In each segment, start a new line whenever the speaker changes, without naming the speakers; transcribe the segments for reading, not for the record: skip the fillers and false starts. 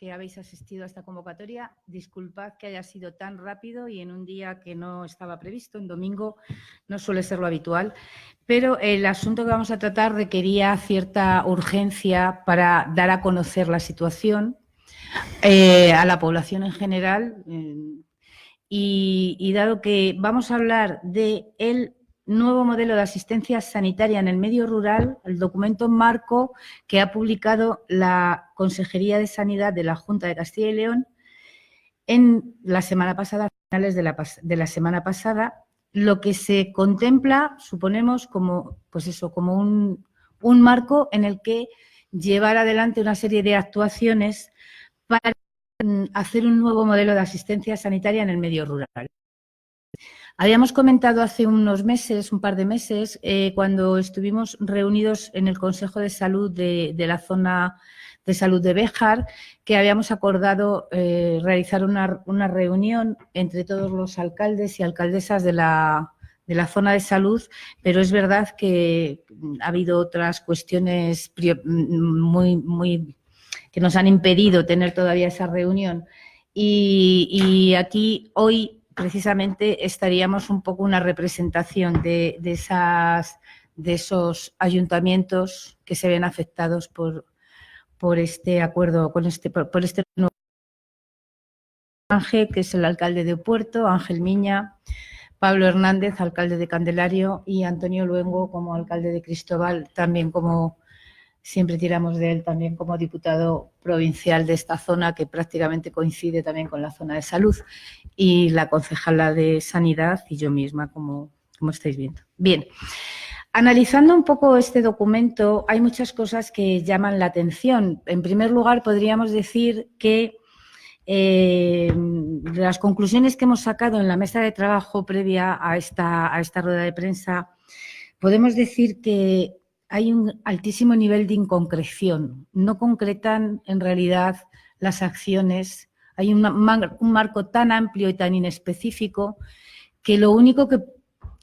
que habéis asistido a esta convocatoria. Disculpad que haya sido tan rápido y en un día que no estaba previsto, en domingo no suele ser lo habitual, pero el asunto que vamos a tratar requería cierta urgencia para dar a conocer la situación a la población en general y dado que vamos a hablar del nuevo modelo de asistencia sanitaria en el medio rural, el documento marco que ha publicado la Consejería de Sanidad de la Junta de Castilla y León en la semana pasada, a finales de la semana pasada, lo que se contempla, suponemos, como, pues eso, como un marco en el que llevar adelante una serie de actuaciones para hacer un nuevo modelo de asistencia sanitaria en el medio rural. Habíamos comentado hace unos meses, un par de meses, cuando estuvimos reunidos en el Consejo de Salud de la zona de salud de Béjar, que habíamos acordado realizar una reunión entre todos los alcaldes y alcaldesas de la zona de salud, pero es verdad que ha habido otras cuestiones muy que nos han impedido tener todavía esa reunión. Y aquí hoy precisamente estaríamos un poco una representación de esos ayuntamientos que se ven afectados por este acuerdo, por este nuevo Ángel, que es el alcalde de Puerto, Ángel Miña, Pablo Hernández, alcalde de Candelario, y Antonio Luengo como alcalde de Cristóbal, también como siempre tiramos de él, también como diputado provincial de esta zona, que prácticamente coincide también con la zona de salud, y la concejala de Sanidad y yo misma, como estáis viendo. Bien, analizando un poco este documento, hay muchas cosas que llaman la atención. En primer lugar, podríamos decir que las conclusiones que hemos sacado en la mesa de trabajo previa a esta rueda de prensa, podemos decir que hay un altísimo nivel de inconcreción. No concretan en realidad las acciones. Hay un marco tan amplio y tan inespecífico que lo único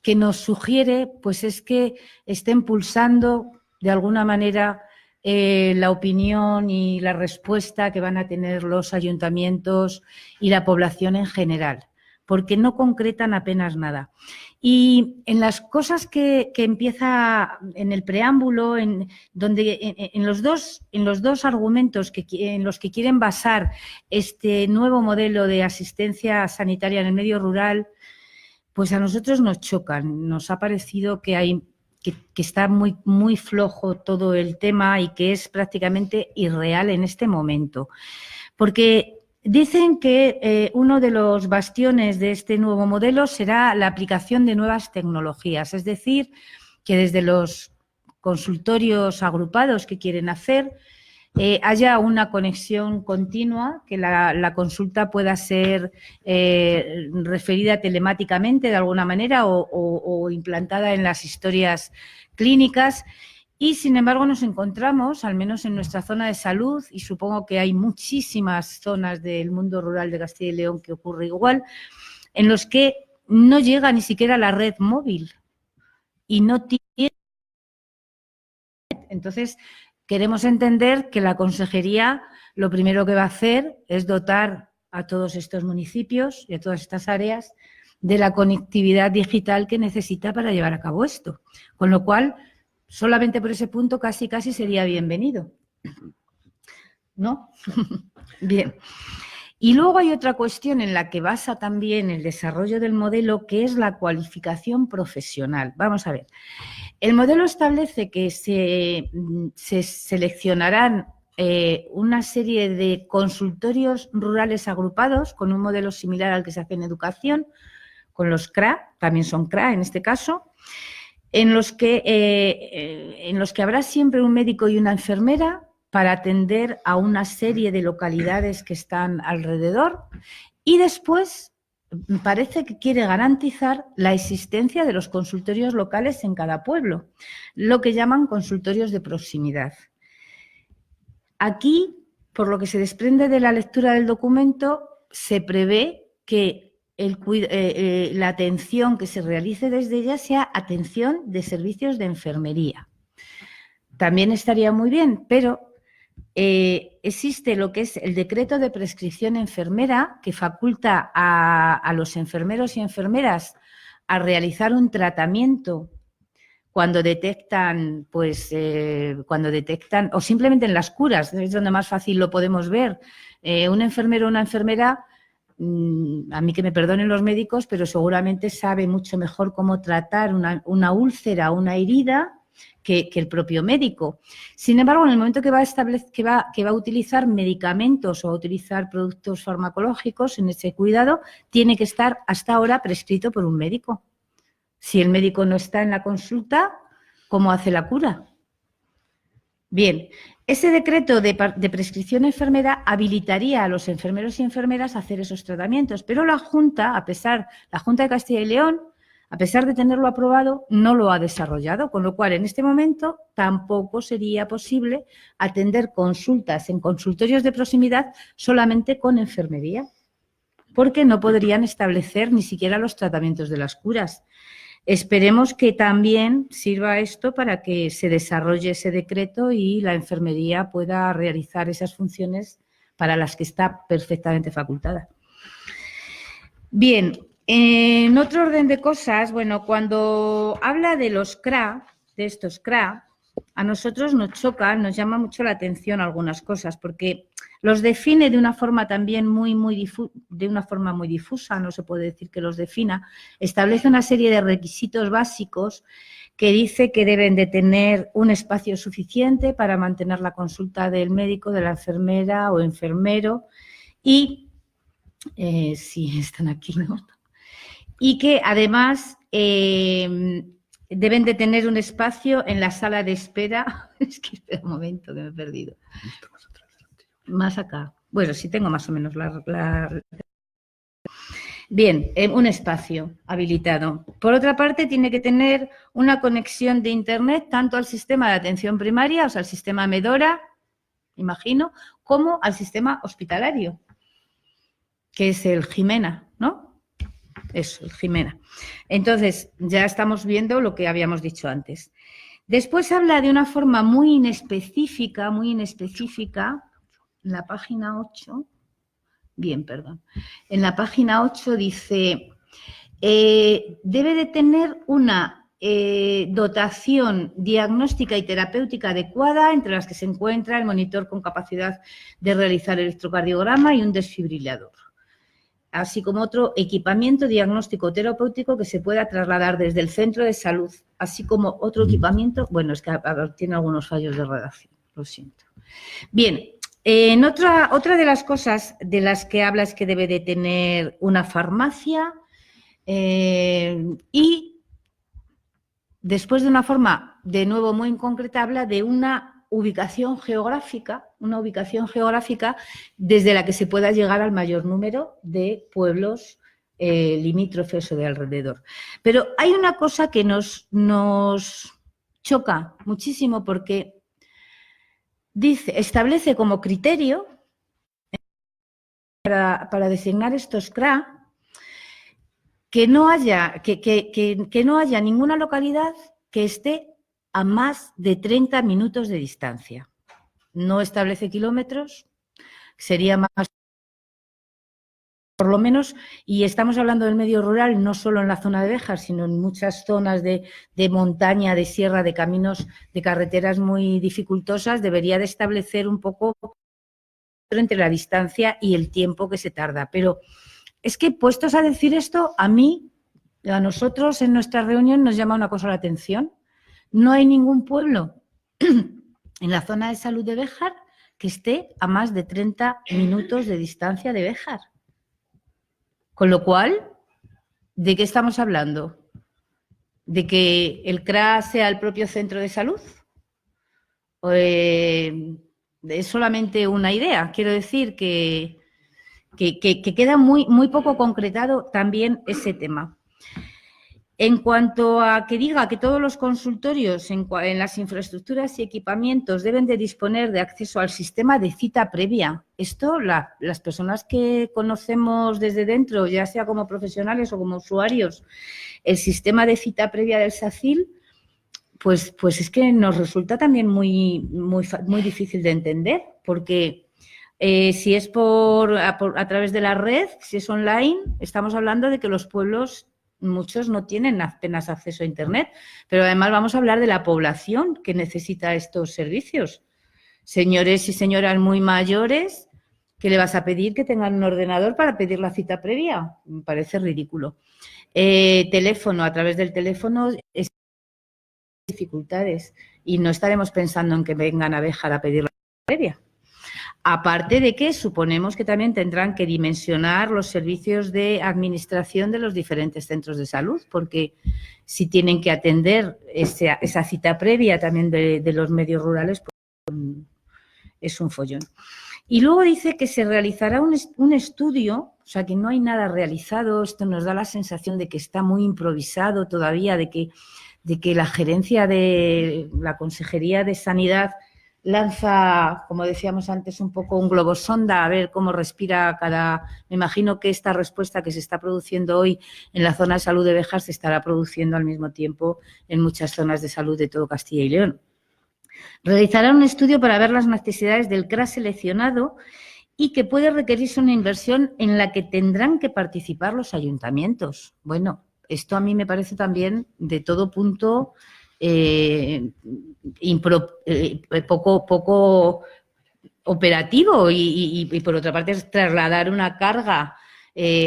que nos sugiere pues es que estén pulsando de alguna manera la opinión y la respuesta que van a tener los ayuntamientos y la población en general, porque no concretan apenas nada. Y en las cosas que empieza en el preámbulo, en los dos argumentos en los que quieren basar este nuevo modelo de asistencia sanitaria en el medio rural, pues a nosotros nos chocan. Nos ha parecido que está muy flojo todo el tema y que es prácticamente irreal en este momento. Porque dicen que uno de los bastiones de este nuevo modelo será la aplicación de nuevas tecnologías, es decir, que desde los consultorios agrupados que quieren hacer haya una conexión continua, que la consulta pueda ser referida telemáticamente de alguna manera o implantada en las historias clínicas. Y, sin embargo, nos encontramos, al menos en nuestra zona de salud, y supongo que hay muchísimas zonas del mundo rural de Castilla y León que ocurre igual, en los que no llega ni siquiera la red móvil y no tiene. Entonces, queremos entender que la Consejería lo primero que va a hacer es dotar a todos estos municipios y a todas estas áreas de la conectividad digital que necesita para llevar a cabo esto. Con lo cual, solamente por ese punto casi sería bienvenido, ¿no? Bien. Y luego hay otra cuestión en la que basa también el desarrollo del modelo, que es la cualificación profesional. Vamos a ver. El modelo establece que se seleccionarán una serie de consultorios rurales agrupados con un modelo similar al que se hace en educación, con los CRA, también son CRA en este caso, en los que habrá siempre un médico y una enfermera para atender a una serie de localidades que están alrededor, y después parece que quiere garantizar la existencia de los consultorios locales en cada pueblo, lo que llaman consultorios de proximidad. Aquí, por lo que se desprende de la lectura del documento, se prevé que la atención que se realice desde ella sea atención de servicios de enfermería. También estaría muy bien, pero existe lo que es el decreto de prescripción enfermera que faculta a los enfermeros y enfermeras a realizar un tratamiento cuando detectan, o simplemente en las curas, es donde más fácil lo podemos ver. Un enfermero o una enfermera, a mí que me perdonen los médicos, pero seguramente sabe mucho mejor cómo tratar una úlcera o una herida que el propio médico. Sin embargo, en el momento que va a utilizar medicamentos o a utilizar productos farmacológicos en ese cuidado, tiene que estar hasta ahora prescrito por un médico. Si el médico no está en la consulta, ¿cómo hace la cura? Bien, ese decreto de prescripción enfermera habilitaría a los enfermeros y enfermeras a hacer esos tratamientos, pero la Junta de Castilla y León, a pesar de tenerlo aprobado, no lo ha desarrollado, con lo cual en este momento tampoco sería posible atender consultas en consultorios de proximidad solamente con enfermería, porque no podrían establecer ni siquiera los tratamientos de las curas. Esperemos que también sirva esto para que se desarrolle ese decreto y la enfermería pueda realizar esas funciones para las que está perfectamente facultada. Bien, en otro orden de cosas, bueno, cuando habla de los CRA, de estos CRA, a nosotros nos choca, nos llama mucho la atención algunas cosas, porque los define de una forma también muy difusa, no se puede decir que los defina, establece una serie de requisitos básicos que dice que deben de tener un espacio suficiente para mantener la consulta del médico, de la enfermera o enfermero y, sí, están aquí, ¿no? Y que además deben de tener un espacio en la sala de espera. Es que espera un momento que me he perdido. Más acá. Bueno, sí tengo más o menos Bien, un espacio habilitado. Por otra parte, tiene que tener una conexión de Internet tanto al sistema de atención primaria, o sea, al sistema Medora, imagino, como al sistema hospitalario, que es el Jimena, ¿no? Eso, el Jimena. Entonces, ya estamos viendo lo que habíamos dicho antes. Después habla de una forma muy inespecífica, en la página 8, bien, perdón, en la página 8 dice, debe de tener una dotación diagnóstica y terapéutica adecuada, entre las que se encuentra el monitor con capacidad de realizar electrocardiograma y un desfibrilador, así como otro equipamiento diagnóstico terapéutico que se pueda trasladar desde el centro de salud, así como otro equipamiento, bueno, es que tiene algunos fallos de redacción, lo siento. Bien, otra de las cosas de las que habla es que debe de tener una farmacia y después de una forma, de nuevo, muy concreta, habla de una ubicación geográfica desde la que se pueda llegar al mayor número de pueblos limítrofes o de alrededor. Pero hay una cosa que nos choca muchísimo porque establece como criterio para designar estos CRA que no haya ninguna localidad que esté a más de 30 minutos de distancia. No establece kilómetros, sería más, por lo menos, y estamos hablando del medio rural, no solo en la zona de Béjar, sino en muchas zonas de montaña, de sierra, de caminos, de carreteras muy dificultosas, debería de establecer un poco entre la distancia y el tiempo que se tarda. Pero es que, puestos a decir esto, a nosotros en nuestra reunión nos llama una cosa la atención. No hay ningún pueblo en la zona de salud de Béjar que esté a más de 30 minutos de distancia de Béjar. Con lo cual, ¿de qué estamos hablando? ¿De que el CRA sea el propio centro de salud? Es solamente una idea. Quiero decir que queda muy poco concretado también ese tema. En cuanto a que diga que todos los consultorios en las infraestructuras y equipamientos deben de disponer de acceso al sistema de cita previa, esto las personas que conocemos desde dentro, ya sea como profesionales o como usuarios, el sistema de cita previa del SACIL, pues es que nos resulta también muy difícil de entender. porque si es a través de la red, si es online, estamos hablando de que los pueblos, muchos no tienen apenas acceso a Internet, pero además vamos a hablar de la población que necesita estos servicios. Señores y señoras muy mayores, ¿qué le vas a pedir? Que tengan un ordenador para pedir la cita previa. Me parece ridículo. Teléfono, a través del teléfono, es dificultades y no estaremos pensando en que vengan a Béjar a pedir la cita previa. Aparte de que suponemos que también tendrán que dimensionar los servicios de administración de los diferentes centros de salud, porque si tienen que atender esa cita previa también de los medios rurales, pues es un follón. Y luego dice que se realizará un estudio, o sea, que no hay nada realizado. Esto nos da la sensación de que está muy improvisado todavía, de que la gerencia de la Consejería de Sanidad lanza, como decíamos antes, un poco un globosonda a ver cómo respira cada... Me imagino que esta respuesta que se está produciendo hoy en la zona de salud de Béjar se estará produciendo al mismo tiempo en muchas zonas de salud de todo Castilla y León. Realizará un estudio para ver las necesidades del CRA seleccionado y que puede requerirse una inversión en la que tendrán que participar los ayuntamientos. Bueno, esto a mí me parece también de todo punto poco operativo y por otra parte es trasladar una carga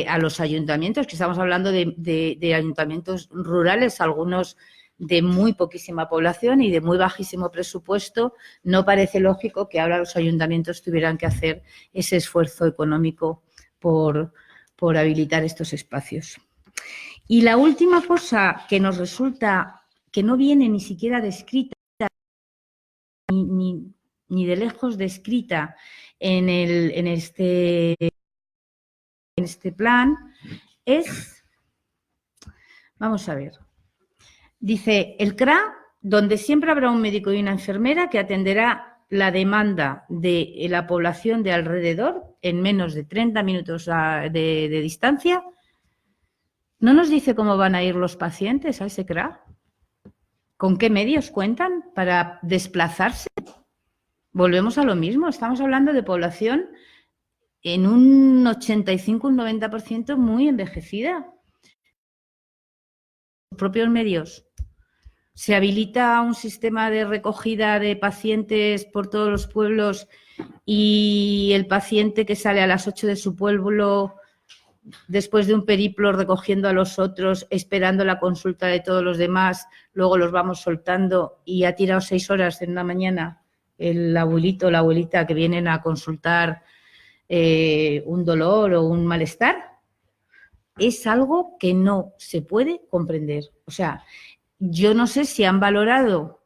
a los ayuntamientos, que estamos hablando de ayuntamientos rurales, algunos de muy poquísima población y de muy bajísimo presupuesto. No parece lógico que ahora los ayuntamientos tuvieran que hacer ese esfuerzo económico por habilitar estos espacios. Y la última cosa que nos resulta que no viene ni siquiera descrita, ni de lejos descrita en este plan, es, vamos a ver, dice, el CRA, donde siempre habrá un médico y una enfermera que atenderá la demanda de la población de alrededor en menos de 30 minutos de distancia. ¿No nos dice cómo van a ir los pacientes a ese CRA? ¿Con qué medios cuentan para desplazarse? Volvemos a lo mismo, estamos hablando de población en un 85, un 90% muy envejecida. Los propios medios. Se habilita un sistema de recogida de pacientes por todos los pueblos y el paciente que sale a las 8 de su pueblo, después de un periplo recogiendo a los otros, esperando la consulta de todos los demás, luego los vamos soltando y ha tirado 6 horas en una mañana el abuelito o la abuelita que vienen a consultar un dolor o un malestar. Es algo que no se puede comprender. O sea, yo no sé si han valorado.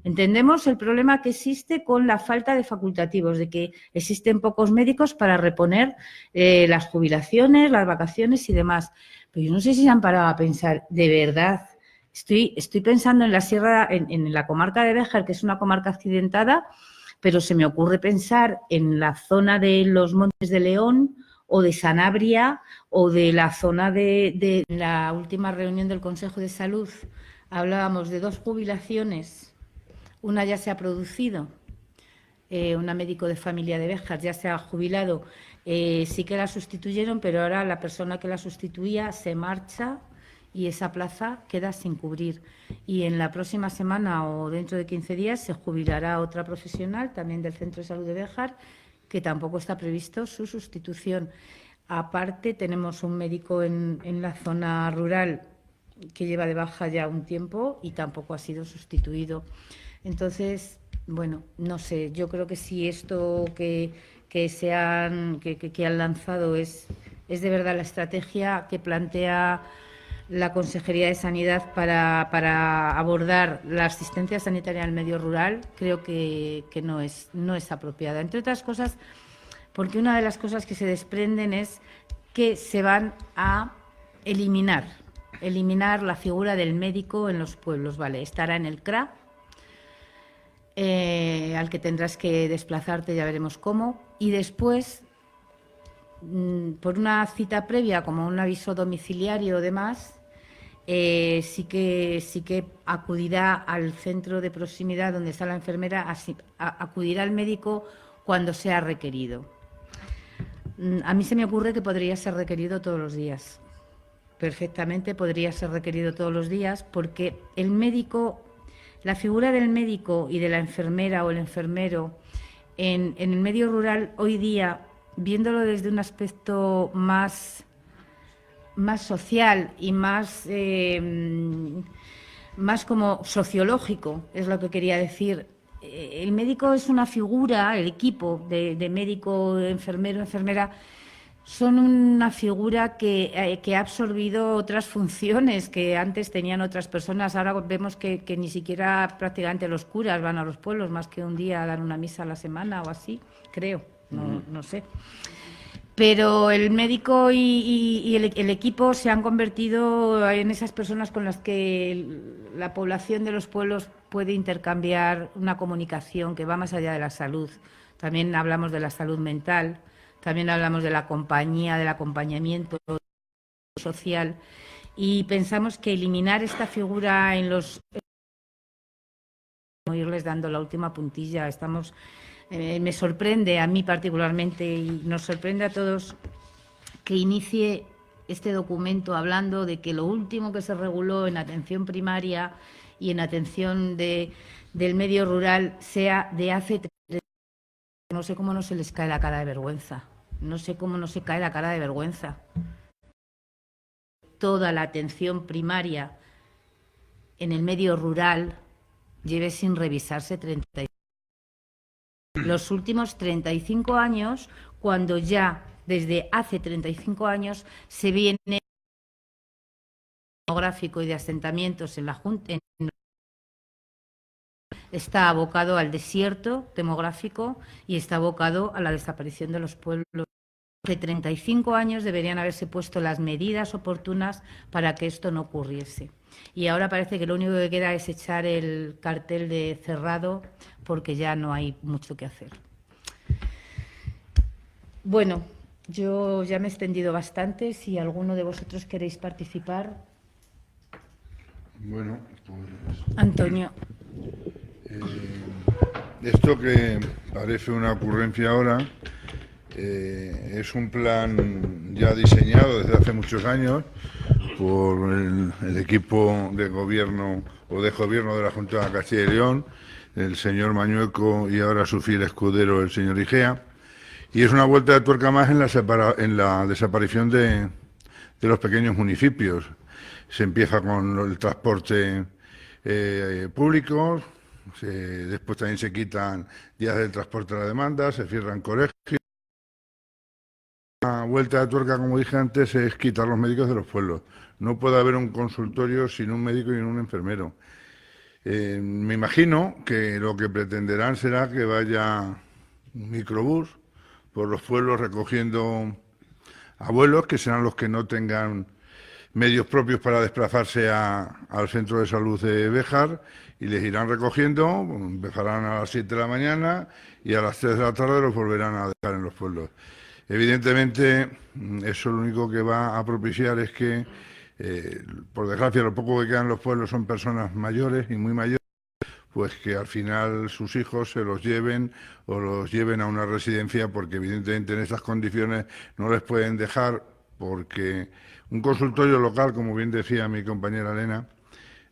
Entendemos el problema que existe con la falta de facultativos, de que existen pocos médicos para reponer las jubilaciones, las vacaciones y demás. Pero yo no sé si se han parado a pensar, de verdad, estoy pensando en la sierra, en la comarca de Béjar, que es una comarca accidentada, pero se me ocurre pensar en la zona de los Montes de León o de Sanabria o de la zona de la última reunión del Consejo de Salud. Hablábamos de 2 jubilaciones. Una ya se ha producido, una médico de familia de Béjar ya se ha jubilado, sí que la sustituyeron, pero ahora la persona que la sustituía se marcha y esa plaza queda sin cubrir. Y en la próxima semana o dentro de 15 días se jubilará otra profesional, también del Centro de Salud de Béjar, que tampoco está previsto su sustitución. Aparte, tenemos un médico en la zona rural que lleva de baja ya un tiempo y tampoco ha sido sustituido. Entonces, bueno, no sé, yo creo que si esto que han lanzado es de verdad la estrategia que plantea la Consejería de Sanidad para abordar la asistencia sanitaria en el medio rural, creo que no es apropiada. Entre otras cosas, porque una de las cosas que se desprenden es que se van a eliminar la figura del médico en los pueblos, ¿vale? Estará en el CRA, al que tendrás que desplazarte, ya veremos cómo, y después, por una cita previa, como un aviso domiciliario o demás, sí que acudirá al centro de proximidad donde está la enfermera, acudirá al médico cuando sea requerido. A mí se me ocurre que podría ser requerido todos los días. Perfectamente podría ser requerido todos los días, porque el médico, la figura del médico y de la enfermera o el enfermero en el medio rural hoy día, viéndolo desde un aspecto más social y más como sociológico, es lo que quería decir. El médico es una figura, el equipo de médico, enfermero, enfermera, son una figura que ha absorbido otras funciones que antes tenían otras personas. Ahora vemos que ni siquiera prácticamente los curas van a los pueblos, más que un día a dar una misa a la semana o así, creo, no sé. Pero el médico y el equipo se han convertido en esas personas con las que la población de los pueblos puede intercambiar una comunicación que va más allá de la salud. También hablamos de la salud mental, también hablamos de la compañía, del acompañamiento social, y pensamos que eliminar esta figura en los... irles dando la última puntilla. Me sorprende a mí particularmente y nos sorprende a todos que inicie este documento hablando de que lo último que se reguló en atención primaria y en atención del medio rural sea de hace 3 años. No sé cómo no se les cae la cara de vergüenza. No sé cómo no se cae la cara de vergüenza. Toda la atención primaria en el medio rural lleve sin revisarse 35. Los últimos 35 años, cuando ya desde hace 35 años se viene demográfico y de asentamientos en la Junta, está abocado al desierto demográfico y está abocado a la desaparición de los pueblos. Hace 35 años deberían haberse puesto las medidas oportunas para que esto no ocurriese. Y ahora parece que lo único que queda es echar el cartel de cerrado, porque ya no hay mucho que hacer. Bueno, yo ya me he extendido bastante. Si alguno de vosotros queréis participar.
Bueno, pues...
Antonio.
Esto que parece una ocurrencia ahora es un plan ya diseñado desde hace muchos años por el equipo de gobierno o de gobierno de la Junta de Castilla y León, el señor Mañueco y ahora su fiel escudero, el señor Igea, y es una vuelta de tuerca más en la desaparición de los pequeños municipios. Se empieza con el transporte público, después también se quitan días del transporte a la demanda, se cierran colegios. La vuelta de tuerca, como dije antes, es quitar los médicos de los pueblos. No puede haber un consultorio sin un médico y un enfermero. Me imagino que lo que pretenderán será que vaya un microbús por los pueblos recogiendo abuelos, que serán los que no tengan medios propios para desplazarse al centro de salud de Béjar, y les irán recogiendo, empezarán a las 7 de la mañana y a las 3 de la tarde los volverán a dejar en los pueblos. Evidentemente, eso lo único que va a propiciar es que, por desgracia, lo poco que quedan en los pueblos son personas mayores y muy mayores, pues que al final sus hijos se los lleven o los lleven a una residencia, porque evidentemente en estas condiciones no les pueden dejar, porque un consultorio local, como bien decía mi compañera Elena,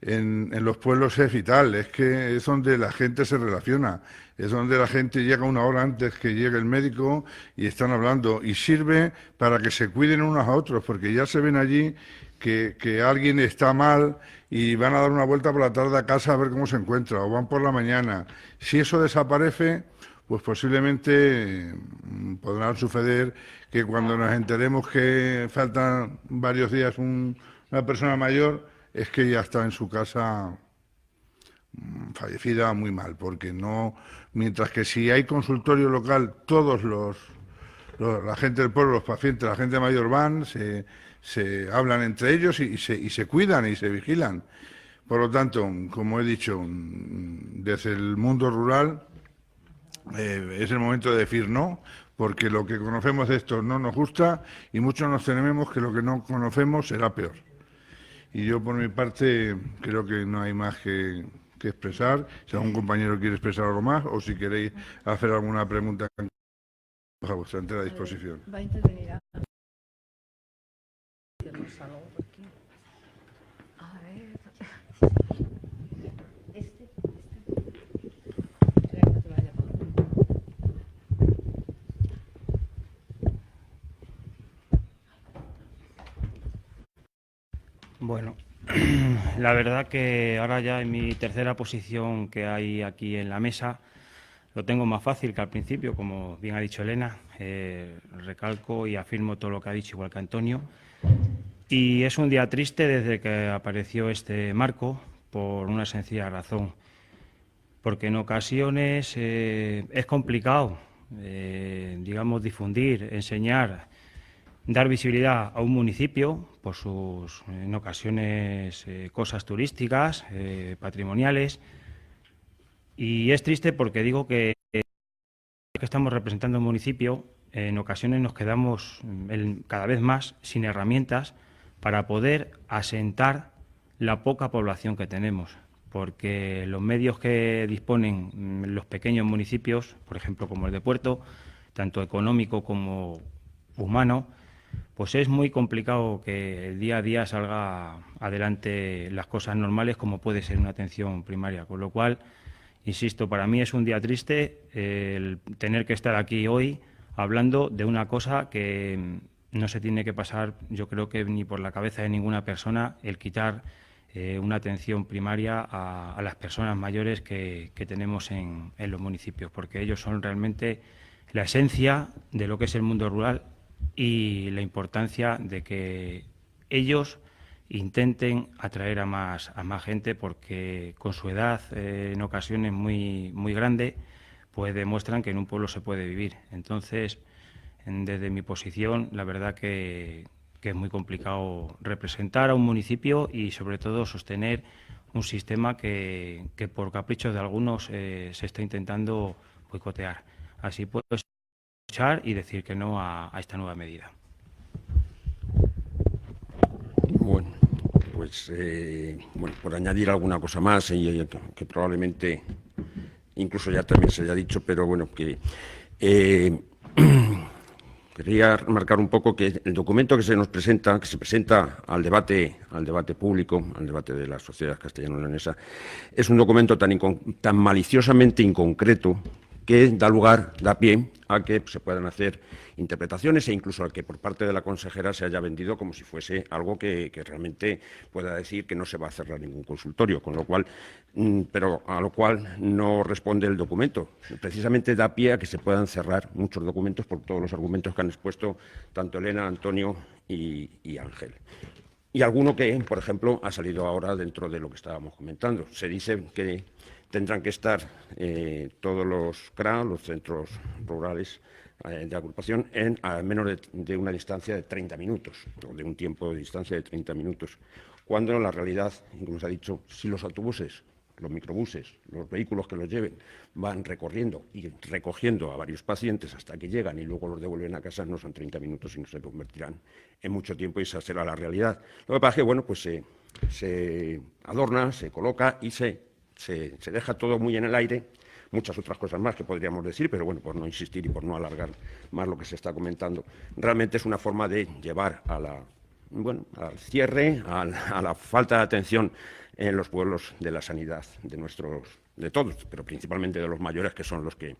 en los pueblos es vital, es que es donde la gente se relaciona, es donde la gente llega una hora antes que llegue el médico y están hablando, y sirve para que se cuiden unos a otros, porque ya se ven allí que alguien está mal y van a dar una vuelta por la tarde a casa a ver cómo se encuentra, o van por la mañana. Si eso desaparece, pues posiblemente podrá suceder que cuando nos enteremos que faltan varios días una persona mayor, es que ya está en su casa fallecida muy mal, porque no, mientras que si hay consultorio local, todos la gente del pueblo, los pacientes, la gente mayor van, se hablan entre ellos y se cuidan y se vigilan. Por lo tanto, como he dicho, desde el mundo rural es el momento de decir no, porque lo que conocemos de esto no nos gusta y muchos nos tememos que lo que no conocemos será peor. Y yo, por mi parte, creo que no hay más que que expresar, si algún compañero quiere expresar algo más o si queréis hacer alguna pregunta a vuestra entera disposición.
Va a intervenir algo porque... A ver...
Bueno, la verdad que ahora ya en mi tercera posición que hay aquí en la mesa lo tengo más fácil que al principio, como bien ha dicho Elena. Recalco y afirmo todo lo que ha dicho, igual que Antonio. Y es un día triste desde que apareció este marco por una sencilla razón. Porque en ocasiones es complicado, digamos, difundir, enseñar, dar visibilidad a un municipio por sus, en ocasiones, cosas turísticas, patrimoniales. Y es triste porque digo que estamos representando un municipio, en ocasiones nos quedamos cada vez más sin herramientas para poder asentar la poca población que tenemos. Porque los medios que disponen los pequeños municipios, por ejemplo, como el de Puerto, tanto económico como humano, pues es muy complicado que el día a día salga adelante las cosas normales como puede ser una atención primaria. Con lo cual, insisto, para mí es un día triste el tener que estar aquí hoy hablando de una cosa que no se tiene que pasar, yo creo que ni por la cabeza de ninguna persona, el quitar una atención primaria a las personas mayores que tenemos en los municipios, porque ellos son realmente la esencia de lo que es el mundo rural y la importancia de que ellos intenten atraer a más gente, porque con su edad en ocasiones muy grande, pues demuestran que en un pueblo se puede vivir. Entonces, desde mi posición, la verdad que es muy complicado representar a un municipio y, sobre todo, sostener un sistema que por caprichos de algunos se está intentando boicotear. Así puedo escuchar y decir que no a esta nueva medida.
Bueno, pues por añadir alguna cosa más, que probablemente incluso ya también se haya dicho, pero bueno, que quería remarcar un poco que el documento que se nos presenta, que se presenta al debate público, al debate de la sociedad castellano-leonesa, es un documento tan maliciosamente inconcreto que da pie a que se puedan hacer interpretaciones e incluso a que por parte de la consejera se haya vendido como si fuese algo que realmente pueda decir que no se va a cerrar ningún consultorio, con lo cual, pero a lo cual no responde el documento. Precisamente da pie a que se puedan cerrar muchos documentos por todos los argumentos que han expuesto tanto Elena, Antonio y Ángel. Y alguno que, por ejemplo, ha salido ahora dentro de lo que estábamos comentando. Se dice que tendrán que estar todos los CRA, los centros rurales de agrupación, a menos de una distancia de 30 minutos, o de un tiempo de distancia de 30 minutos, cuando en la realidad, como se ha dicho, si los autobuses, los microbuses, los vehículos que los lleven, van recorriendo y recogiendo a varios pacientes hasta que llegan y luego los devuelven a casa, no son 30 minutos, sino se convertirán en mucho tiempo y esa será la realidad. Lo que pasa es que, bueno, pues se adorna, se coloca y se deja todo muy en el aire, muchas otras cosas más que podríamos decir, pero bueno, por no insistir y por no alargar más lo que se está comentando, realmente es una forma de llevar al cierre, a la falta de atención en los pueblos de la sanidad de todos, pero principalmente de los mayores, que son los que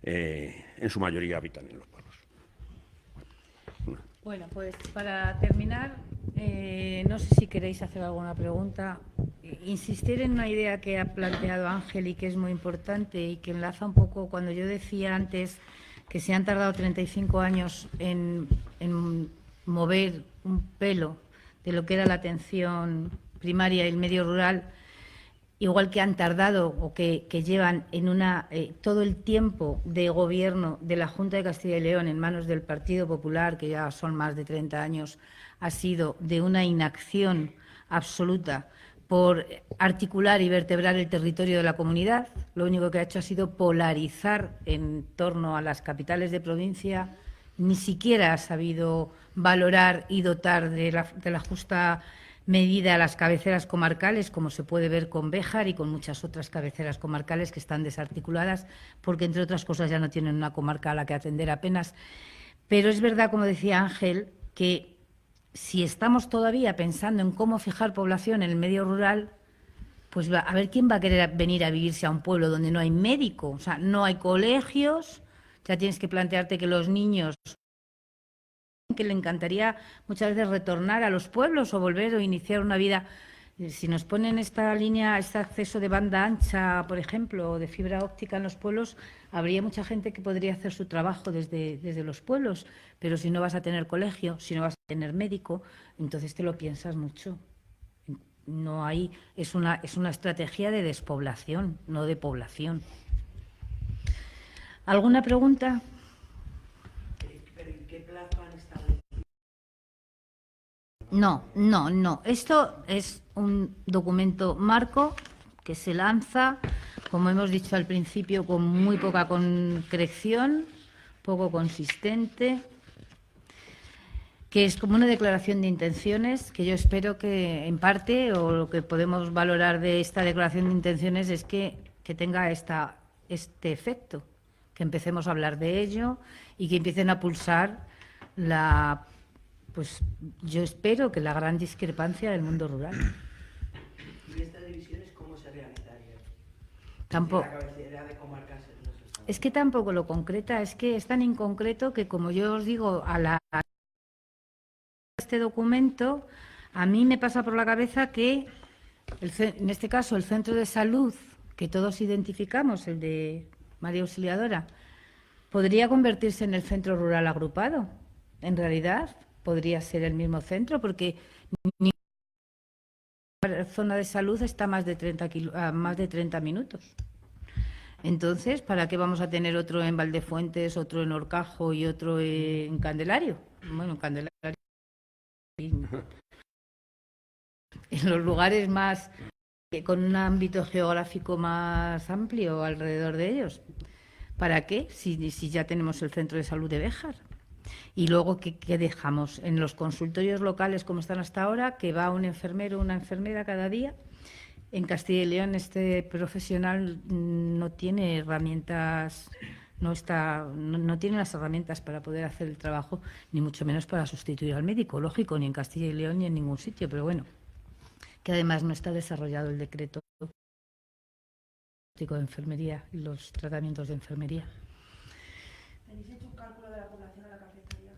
en su mayoría habitan en los pueblos.
Bueno, pues para terminar, no sé si queréis hacer alguna pregunta. Insistir en una idea que ha planteado Ángel y que es muy importante y que enlaza un poco cuando yo decía antes que se han tardado 35 años en mover un pelo de lo que era la atención primaria y el medio rural, igual que han tardado o que llevan en todo el tiempo de gobierno de la Junta de Castilla y León en manos del Partido Popular, que ya son más de 30 años, ha sido de una inacción absoluta por articular y vertebrar el territorio de la comunidad. Lo único que ha hecho ha sido polarizar en torno a las capitales de provincia. Ni siquiera ha sabido valorar y dotar de la justa medida a las cabeceras comarcales, como se puede ver con Béjar y con muchas otras cabeceras comarcales que están desarticuladas, porque entre otras cosas ya no tienen una comarca a la que atender apenas. Pero es verdad, como decía Ángel, que si estamos todavía pensando en cómo fijar población en el medio rural, pues a ver quién va a querer venir a vivirse a un pueblo donde no hay médico, o sea, no hay colegios, ya tienes que plantearte que los niños, que le encantaría muchas veces retornar a los pueblos o volver o iniciar una vida. Si nos ponen esta línea, este acceso de banda ancha, por ejemplo, o de fibra óptica en los pueblos, habría mucha gente que podría hacer su trabajo desde los pueblos, pero si no vas a tener colegio, si no vas a tener médico, entonces te lo piensas mucho. No hay, es una estrategia de despoblación, no de población. ¿Alguna pregunta?
¿Pero en qué plazo han establecido?
No. Esto es un documento marco que se lanza, como hemos dicho al principio, con muy poca concreción, poco consistente, que es como una declaración de intenciones, que yo espero que, en parte, o lo que podemos valorar de esta declaración de intenciones es que tenga este efecto, que empecemos a hablar de ello y que empiecen a pulsar pues yo espero que la gran discrepancia del mundo rural.
¿Y estas divisiones cómo se realizarían?
Tampoco.
La cabecera de comarcas no se sabe.
Es que tampoco lo concreta, es que es tan inconcreto que, como yo os digo, este documento, a mí me pasa por la cabeza que, en este caso, el centro de salud, que todos identificamos, el de María Auxiliadora, podría convertirse en el centro rural agrupado. En realidad, podría ser el mismo centro, porque la zona de salud está a más de 30 minutos. Entonces, ¿para qué vamos a tener otro en Valdefuentes, otro en Horcajo y otro en Candelario? Bueno, Candelario. En los lugares más, con un ámbito geográfico más amplio alrededor de ellos. ¿Para qué? Si ya tenemos el centro de salud de Béjar. Y luego, ¿qué dejamos? En los consultorios locales, como están hasta ahora, que va un enfermero o una enfermera cada día. En Castilla y León este profesional no tiene herramientas, no tiene las herramientas para poder hacer el trabajo, ni mucho menos para sustituir al médico, lógico, ni en Castilla y León ni en ningún sitio, pero bueno, que además no está desarrollado el decreto de enfermería, los tratamientos de enfermería.
¿Tenéis hecho un cálculo de la población de la cafetería?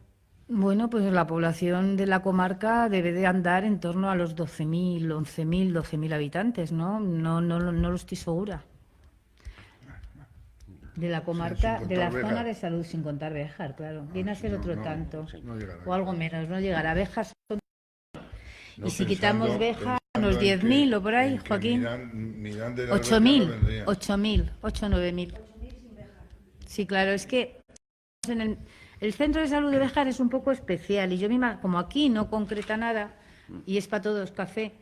Bueno, pues la población de la comarca debe de andar en torno a los 12.000, 11.000, 12.000 habitantes, ¿no? No lo estoy segura. De la comarca,
sin
de la
contar
zona
Béjar.
de salud, sin contar Béjar, claro. Viene a ser otro tanto.
No llegará.
O algo menos, no llegará. Béjar son...
No,
y si quitamos Béjar, unos
pensando en
10.000 o por ahí,
en que
Joaquín.
Miranda y la Alberca
8.000,
no vendrían.
8.000, 8 9.000. Sí, claro, es que el centro de salud de Béjar es un poco especial y yo misma, como aquí no concreta nada y es para todos café,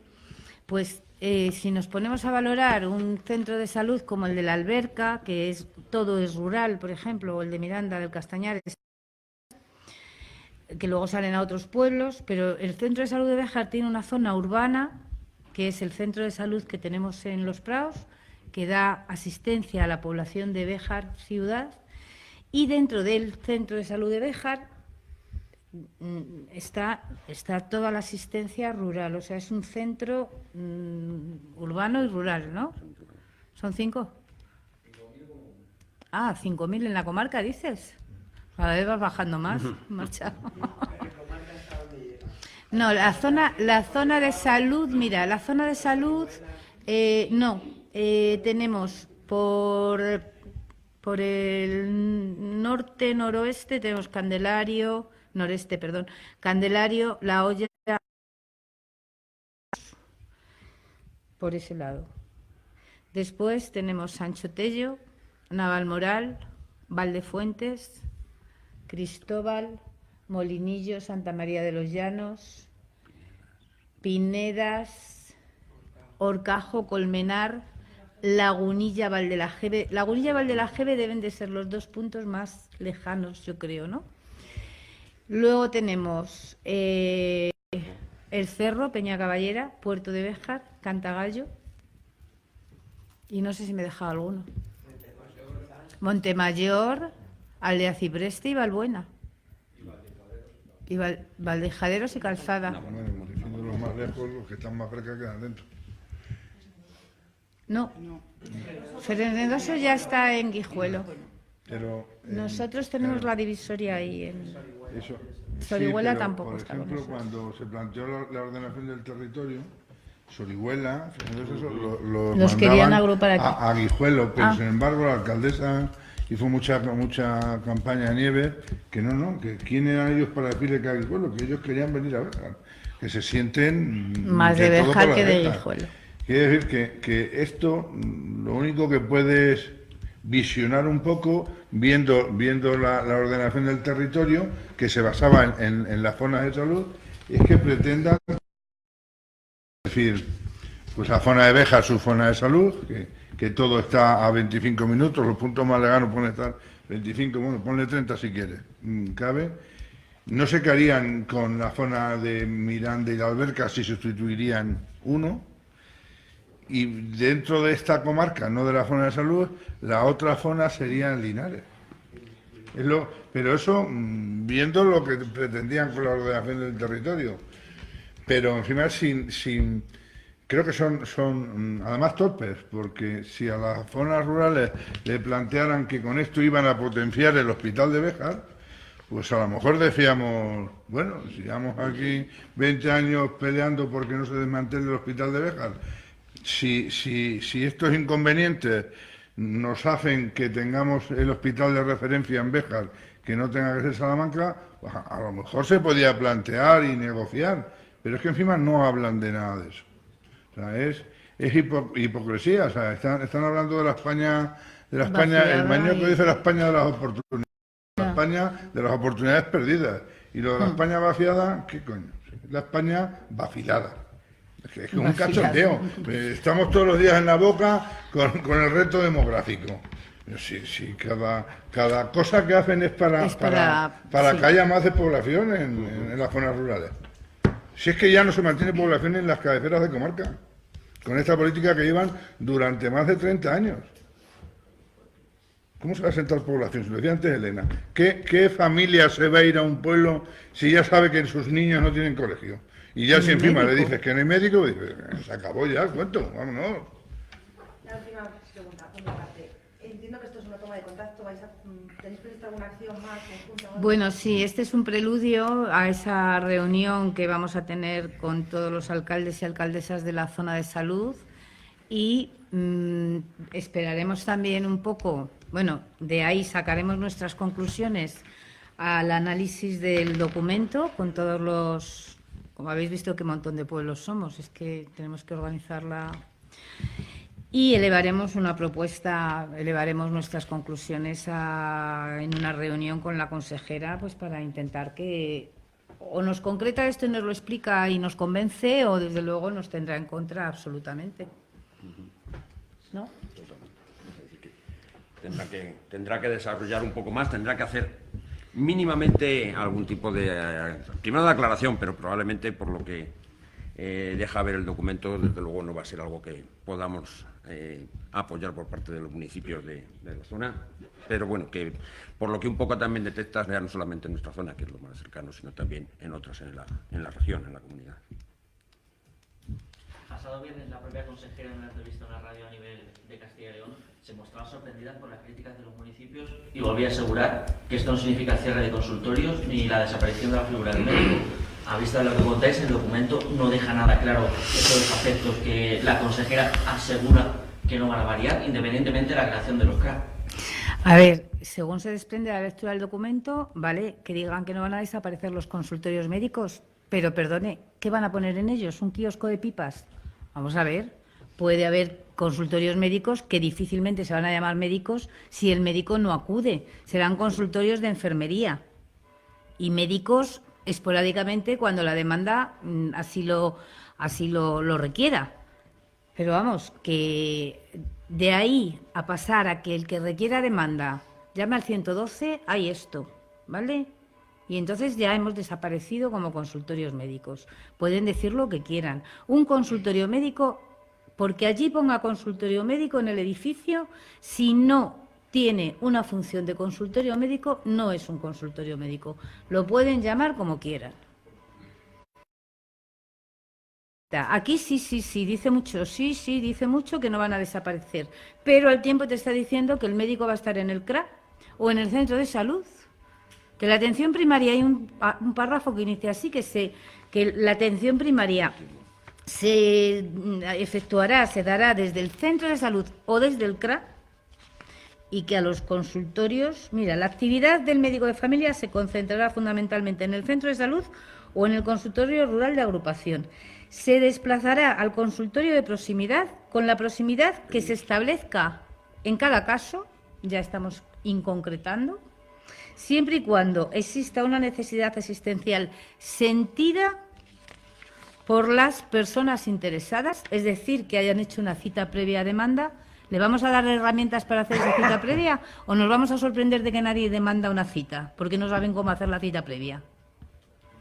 pues si nos ponemos a valorar un centro de salud como el de la Alberca, que todo es rural, por ejemplo, o el de Miranda, del Castañares, que luego salen a otros pueblos, pero el centro de salud de Béjar tiene una zona urbana, que es el centro de salud que tenemos en Los Praos, que da asistencia a la población de Béjar ciudad, y dentro del centro de salud de Béjar está toda la asistencia rural, o sea, es un centro urbano y rural, ¿no? ¿Son 5? Ah, 5.000 en la comarca, dices. Cada vez vas bajando más, marcha. No, la zona de salud, mira, la zona de salud, tenemos por el norte, noroeste, tenemos Candelario, Candelario, La Hoya, por ese lado. Después tenemos Sancho Tello, Navalmoral, Valdefuentes, Cristóbal, Molinillo, Santa María de los Llanos, Pinedas, Horcajo, Colmenar, Lagunilla, Valdelajebe. Lagunilla y Valdelajebe deben de ser los dos puntos más lejanos, yo creo, ¿no? Luego tenemos El Cerro, Peña Caballera, Puerto de Béjar, Cantagallo. Y no sé si me he dejado alguno. Montemayor, Aldea Cipreste y Valbuena. Y Valdejaderos y Calzada.
Bueno, diciendo los más lejos, los que están más cerca quedan dentro.
No. Fernández ya está en Guijuelo.
Pero,
Nosotros tenemos la divisoria ahí en...
eso.
Sorihuela
pero,
tampoco
por
está
ejemplo,
con nosotros.
cuando se planteó la ordenación del territorio, Sorihuela, Fernández, los
Los querían
mandaban
agrupar aquí.
a Guijuelo, pero
Ah.
sin embargo la alcaldesa hizo mucha campaña de nieve, que que quién eran ellos para decirle que a Guijuelo, que ellos querían venir a Béjar, que se sienten
Más de
todo
Béjar
por
que
la
de
Béjar.
Guijuelo.
Quiere decir que esto, lo único que puedes visionar un poco, viendo la ordenación del territorio, que se basaba en las zonas de salud, es que pretendan, es decir, pues la zona de Béjar, su zona de salud, que todo está a 25 minutos, los puntos más lejanos pueden estar 25, bueno, ponle 30 si quieres, cabe. No sé qué harían con la zona de Miranda y la Alberca, si sustituirían uno. Y dentro de esta comarca, no de la zona de salud, la otra zona sería en Linares. Pero eso, viendo lo que pretendían con la ordenación del territorio. Pero encima creo que son además torpes, porque si a las zonas rurales le plantearan que con esto iban a potenciar el hospital de Béjar, pues a lo mejor decíamos, bueno, si llevamos aquí 20 años peleando porque no se desmantele el hospital de Béjar, si estos inconvenientes nos hacen que tengamos el hospital de referencia en Béjar, que no tenga que ser Salamanca, pues a lo mejor se podía plantear y negociar, pero es que encima no hablan de nada de eso. O sea, es hipocresía. O sea, están hablando de la España, el maño que dice la España de las oportunidades, la España de las oportunidades perdidas. Y lo de la España vaciada, ¿qué coño? La España vacilada. Es que un cachondeo. Estamos todos los días en la boca con el reto demográfico. Sí, cada cosa que hacen es para
sí.
que haya más de población en las zonas rurales. Si es que ya no se mantiene población en las cabeceras de comarca, con esta política que llevan durante más de 30 años. ¿Cómo se va a sentar población? Se lo decía antes Elena. ¿Qué familia se va a ir a un pueblo si ya sabe que sus niños no tienen colegio? Y ya si encima le dices que no hay médico, dices, se acabó ya el cuento, vámonos.
La última pregunta, por mi parte. Entiendo que esto es una toma de contacto. ¿Tenéis prevista alguna acción más conjunta?
Bueno, sí, este es un preludio a esa reunión que vamos a tener con todos los alcaldes y alcaldesas de la zona de salud y esperaremos también un poco, bueno, de ahí sacaremos nuestras conclusiones al análisis del documento con todos los, como habéis visto, qué montón de pueblos somos, es que tenemos que organizarla. Y elevaremos una propuesta, elevaremos nuestras conclusiones en una reunión con la consejera, pues para intentar que o nos concreta esto y nos lo explica y nos convence, o desde luego nos tendrá en contra absolutamente. ¿No?
Tendrá que desarrollar un poco más, tendrá que hacer mínimamente algún tipo de, primero de aclaración, pero probablemente por lo que deja ver el documento, desde luego no va a ser algo que podamos apoyar por parte de los municipios de la zona, pero bueno, que por lo que un poco también detectas, ya no solamente en nuestra zona, que es lo más cercano, sino también en otras en la región, en la comunidad.
Pasado viernes, la propia consejera en una entrevista en una radio a nivel de Castilla y León se mostraba sorprendida por las críticas de los municipios y volvía a asegurar que esto no significa el cierre de consultorios ni la desaparición de la figura del médico. A vista de lo que contáis, el documento no deja nada claro esos aspectos que la consejera asegura que no van a variar, independientemente de la creación de los CRA.
A ver, según se desprende de la lectura del documento, vale, que digan que no van a desaparecer los consultorios médicos, pero perdone, ¿qué van a poner en ellos? ¿Un kiosco de pipas? Vamos a ver, puede haber consultorios médicos que difícilmente se van a llamar médicos si el médico no acude. Serán consultorios de enfermería y médicos esporádicamente cuando la demanda así lo requiera. Pero vamos, que de ahí a pasar a que el que requiera demanda llame al 112, hay esto, ¿vale? Y entonces ya hemos desaparecido como consultorios médicos. Pueden decir lo que quieran. Un consultorio médico, porque allí ponga consultorio médico en el edificio, si no tiene una función de consultorio médico, no es un consultorio médico. Lo pueden llamar como quieran. Aquí sí, dice mucho, dice mucho que no van a desaparecer, pero al tiempo te está diciendo que el médico va a estar en el CRA o en el centro de salud, que la atención primaria, hay un párrafo que inicia así, que la atención primaria se efectuará, se dará desde el centro de salud o desde el CRA, y que a los consultorios, mira, la actividad del médico de familia se concentrará fundamentalmente en el centro de salud o en el consultorio rural de agrupación. Se desplazará al consultorio de proximidad con la proximidad que se establezca en cada caso, ya estamos inconcretando, siempre y cuando exista una necesidad asistencial sentida por las personas interesadas, es decir, que hayan hecho una cita previa a demanda. ¿Le vamos a dar herramientas para hacer esa cita previa o nos vamos a sorprender de que nadie demanda una cita porque no saben cómo hacer la cita previa?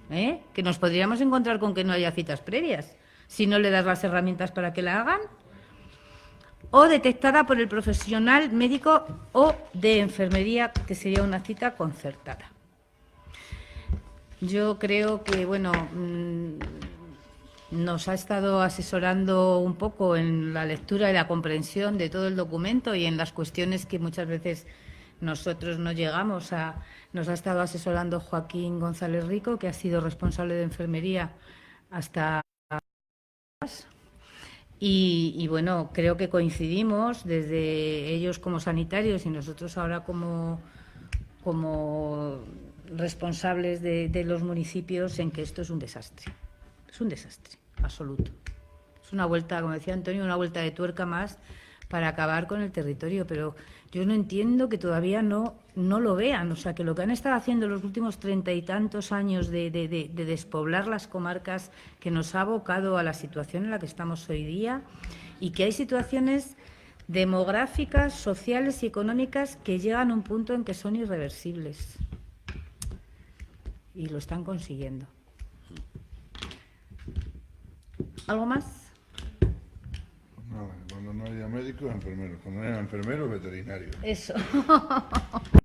Que nos podríamos encontrar con que no haya citas previas si no le das las herramientas para que la hagan, o detectada por el profesional médico o de enfermería, que sería una cita concertada. Yo creo que, bueno, nos ha estado asesorando un poco en la lectura y la comprensión de todo el documento y en las cuestiones que muchas veces nosotros no llegamos a. Nos ha estado asesorando Joaquín González Rico, que ha sido responsable de enfermería hasta. Y bueno, creo que coincidimos desde ellos como sanitarios y nosotros ahora como responsables de los municipios en que esto es un desastre. Es un desastre absoluto. Es una vuelta, como decía Antonio, una vuelta de tuerca más para acabar con el territorio, pero yo no entiendo que todavía no lo vean. O sea, que lo que han estado haciendo los últimos 30 y tantos años de despoblar las comarcas, que nos ha abocado a la situación en la que estamos hoy día, y que hay situaciones demográficas, sociales y económicas que llegan a un punto en que son irreversibles. Y lo están consiguiendo. ¿Algo más?
Nada, cuando no haya médicos, enfermeros. Cuando no haya enfermeros, veterinarios.
Eso.